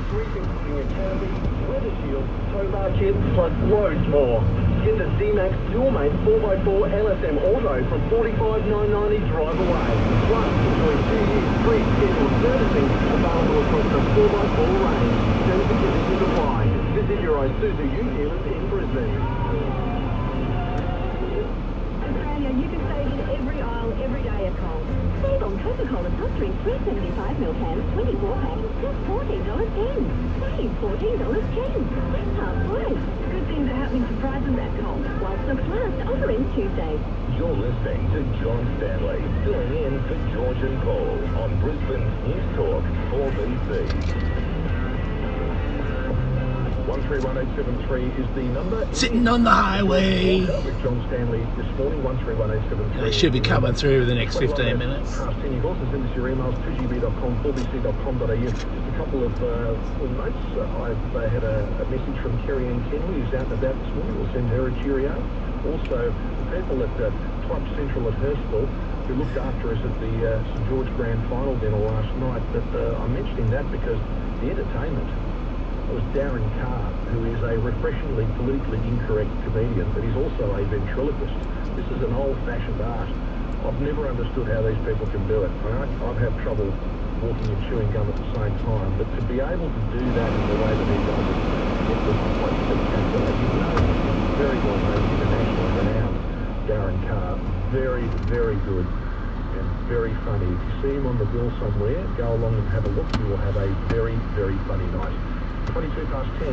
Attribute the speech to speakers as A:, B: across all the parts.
A: including a canopy, weather shield, tow bar kit, plus loads more. Get the Z-Max Dual-Mate 4x4 LSM Auto from $45,990 drive away. Plus, enjoy 2 years free scheduled servicing available across the 4x4 range. Terms and conditions apply. Visit your Isuzu dealers in Brisbane.
B: Australia, you can save in every aisle, every day at Coles. Save on Coca-Cola soft drinks, 375ml cans, 24 packs, just $14.10. Save $14.10. That's half price. Good things are happening to prices at Coles. While stocks last, offer ends Tuesday.
C: You're listening to John Stanley, filling in for George and Paul on Brisbane's News Talk 4BC. 131873 is the number.
D: Sitting on the highway.
C: With John Stanley this morning, 131873.
D: They should be coming through in the next 15 minutes.
C: Past 10 you've also send us your emails, 2gb.com, 4bc.com.au. Just a couple of notes. I've had a message from Kerry Ann Kenley, who's out and about this morning. We'll send her a cheerio. Also, the people at Club Central at Hurstville, who looked after us at the St George Grand Final dinner last night. But I'm mentioning that because the entertainment was Darren Carr, who is a refreshingly politically incorrect comedian, but he's also a ventriloquist. This is an old-fashioned art. I've never understood how these people can do it. I've had trouble walking and chewing gum at the same time, but to be able to do that in the way that he does it was quite spectacular. You know, he's very well known, internationally renowned, Darren Carr. Very, very good and very funny. If you see him on the bill somewhere, go along and have a look. You will have a very, very funny night. 22 past 10.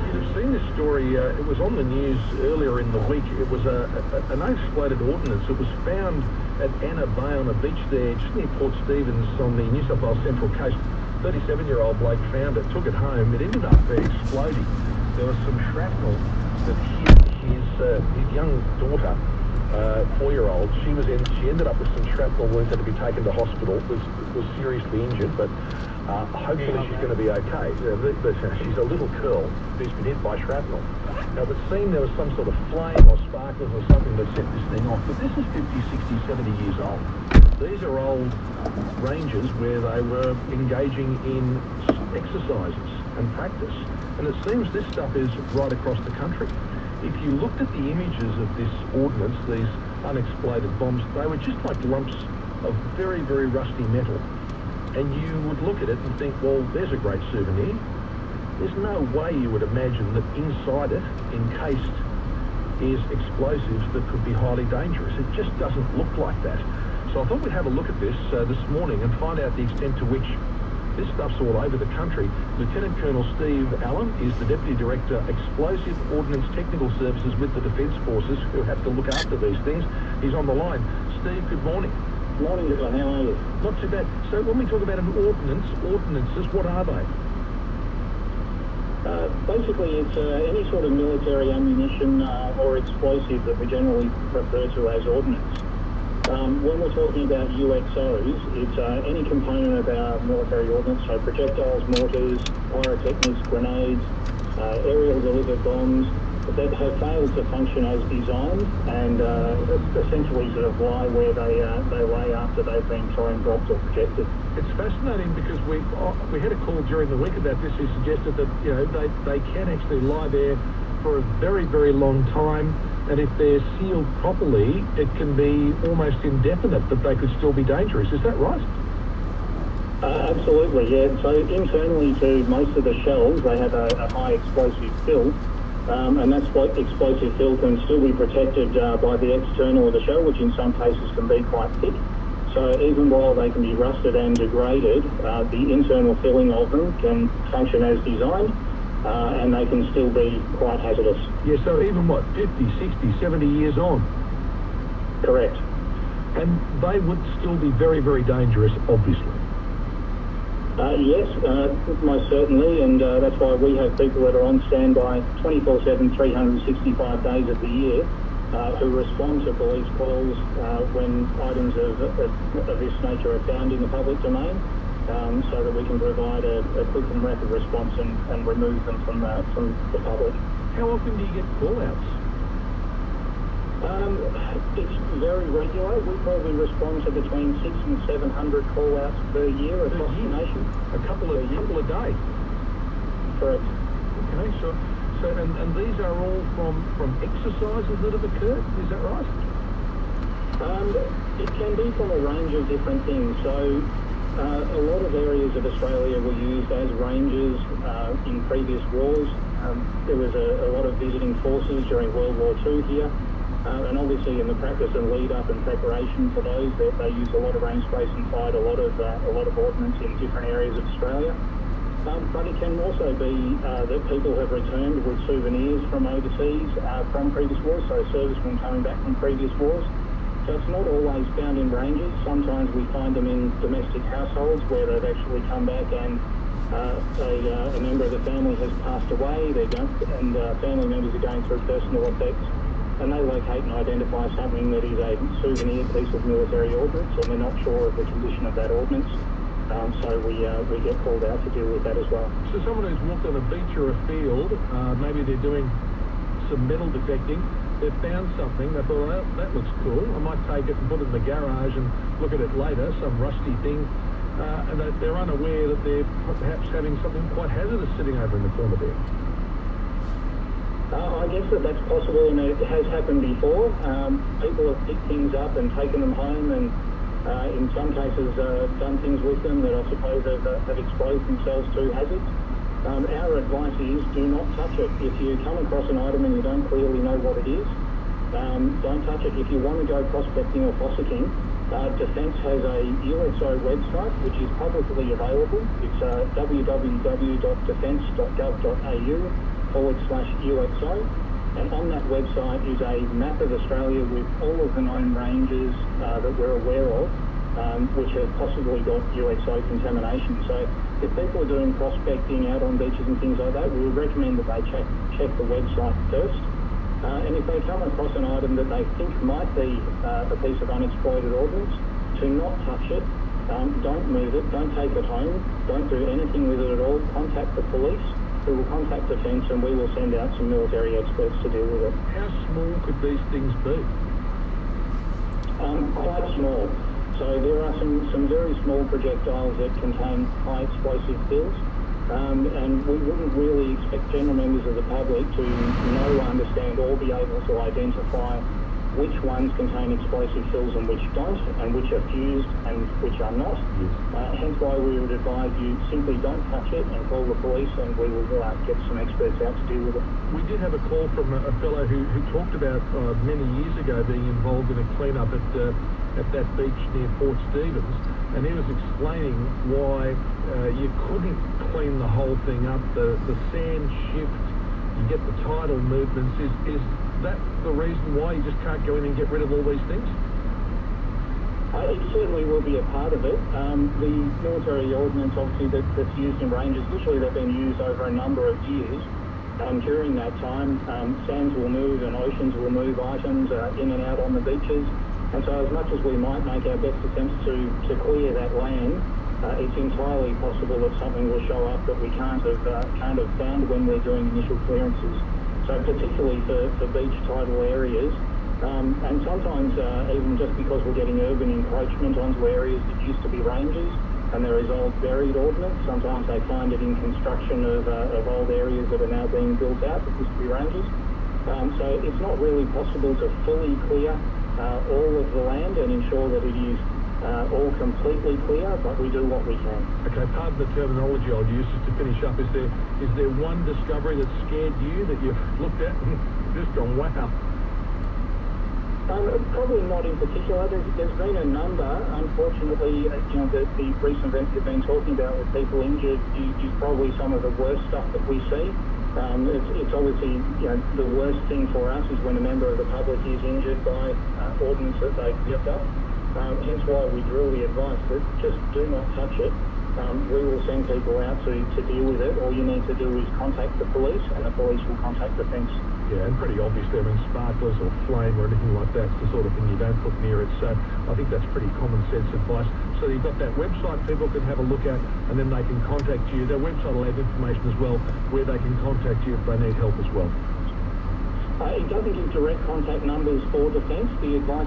C: You'd have seen this story. It was on the news earlier in the week. It was an unexploded ordnance. It was found at Anna Bay on a beach there just near Port Stephens on the New South Wales Central Coast. 37-year-old bloke found it, took it home. It ended up exploding. There was some shrapnel that hit his young daughter. 4-year-old. She ended up with some shrapnel wounds, had to be taken to hospital. Was seriously injured, but hopefully she's going to be okay. She's a little girl who's been hit by shrapnel. Now, it would seem there was some sort of flame or sparklers or something that set this thing off, but this is 50, 60, 70 years old. These are old ranges where they were engaging in exercises and practice, and it seems this stuff is right across the country. If you looked at the images of this ordnance, these unexploded bombs, they were just like lumps of very, very rusty metal. And you would look at it and think, well, there's a great souvenir. There's no way you would imagine that inside it, encased, is explosives that could be highly dangerous. It just doesn't look like that. So I thought we'd have a look at this morning and find out the extent to which this stuff's all over the country. Lieutenant Colonel Steve Allen is the Deputy Director, Explosive Ordnance Technical Services with the Defence Forces, who have to look after these things. He's on the line. Steve, good morning.
E: Morning, John. How are you?
C: Not too bad. So when we talk about an ordnances, what are they?
E: Basically, it's any sort of military ammunition or explosive that we generally refer to as ordnance. When we're talking about UXOs, it's any component of our military ordnance, so projectiles, mortars, pyrotechnics, grenades, aerial delivered bombs that have failed to function as designed and essentially sort of lie where they lay after they've been thrown, dropped or projected.
C: It's fascinating because we had a call during the week about this who suggested that they can actually lie there for a very, very long time, and if they're sealed properly, it can be almost indefinite that they could still be dangerous. Is that right?
E: Absolutely, yeah. So internally to most of the shells, they have a high explosive fill, and that explosive fill can still be protected by the external of the shell, which in some cases can be quite thick. So even while they can be rusted and degraded, the internal filling of them can function as designed, and they can still be quite hazardous.
C: Yeah, so even 50, 60, 70 years on?
E: Correct.
C: And they would still be very, very dangerous, obviously.
E: Yes, most certainly, and that's why we have people that are on standby 24/7, 365 days of the year, who respond to police calls when items of this nature are found in the public domain, so that we can provide a quick and rapid response and remove them from the public.
C: How often do you get call-outs?
E: It's very regular. We probably respond to between 600 and 700 call-outs per year across the nation.
C: A couple a day.
E: Correct.
C: Okay, sure. So, and these are all from exercises that have occurred, is that right?
E: It can be from a range of different things. So a lot of areas of Australia were used as ranges in previous wars. There was a lot of visiting forces during World War II here. And obviously in the practice and lead up and preparation for those, they used a lot of range space and fired a lot of ordnance in different areas of Australia. But it can also be that people have returned with souvenirs from overseas from previous wars, so servicemen coming back from previous wars. So it's not always found in ranges. Sometimes we find them in domestic households where they've actually come back and a member of the family has passed away, and family members are going through personal effects, and they locate and identify something that is a souvenir piece of military ordnance, and they're not sure of the condition of that ordnance. So we get called out to deal with that as well.
C: So someone who's walked on a beach or a field, maybe they're doing some metal detecting, they've found something, they thought, well, that looks cool, I might take it and put it in the garage and look at it later, some rusty thing, and they're unaware that they're perhaps having something quite hazardous sitting over in the corner there.
E: I guess that's possible, and it has happened before. People have picked things up and taken them home, and in some cases done things with them that I suppose have exposed themselves to hazards. Our advice is do not touch it. If you come across an item and you don't clearly know what it is, don't touch it. If you want to go prospecting or fossicking, Defence has a UXO website which is publicly available. It's www.defence.gov.au/UXO, and on that website is a map of Australia with all of the known ranges that we're aware of, which have possibly got UXO contamination. So if people are doing prospecting out on beaches and things like that, we would recommend that they check the website first. And if they come across an item that they think might be a piece of unexploded ordnance, to not touch it, don't move it, don't take it home, don't do anything with it at all, contact the police, who will contact Defence, and we will send out some military experts to deal with it.
C: How small could these things be?
E: Quite small. So there are some very small projectiles that contain high explosive fills, and we wouldn't really expect general members of the public to know, understand, or be able to identify which ones contain explosive fills and which don't, and which are fused and which are not. Hence why we would advise you simply don't touch it and call the police, and we will get some experts out to deal with it.
C: We did have a call from a fellow who talked about many years ago being involved in a clean-up at that beach near Port Stephens, and he was explaining why you couldn't clean the whole thing up. The sand shift, you get the tidal movements. Is that the reason why you just can't go in and get rid of all these things?
E: It certainly will be a part of it. The military ordnance, obviously, that's used in ranges, usually they've been used over a number of years. During that time, sands will move and oceans will move items in and out on the beaches. And so as much as we might make our best attempts to clear that land, it's entirely possible that something will show up that we can't have found when we're doing initial clearances. So particularly for beach tidal areas, and sometimes even just because we're getting urban encroachment onto areas that used to be ranges, and there is old buried ordnance. Sometimes they find it in construction of old areas that are now being built out that used to be ranges. So it's not really possible to fully clear all of the land and ensure that it is all completely clear, but we do what we can.
C: Okay, pardon the terminology I'll use just to finish up. Is there one discovery that scared you that you've looked at and just gone, wow?
E: Probably not in particular. There's been a number. Unfortunately, the recent events you've been talking about with people injured is probably some of the worst stuff that we see. It's obviously, the worst thing for us is when a member of the public is injured by ordnance that they've picked up. Hence why we drill the advice that just do not touch it. We will send people out to deal with it. All you need to do is contact the police, and the police will contact Defence.
C: Yeah, and pretty obviously, sparklers or flame or anything like that's the sort of thing you don't put near it. So I think that's pretty common sense advice. So you've got that website people can have a look at, and then they can contact you. Their website will have information as well where they can contact you if they need help as well.
E: It doesn't give direct contact numbers for defence. The advice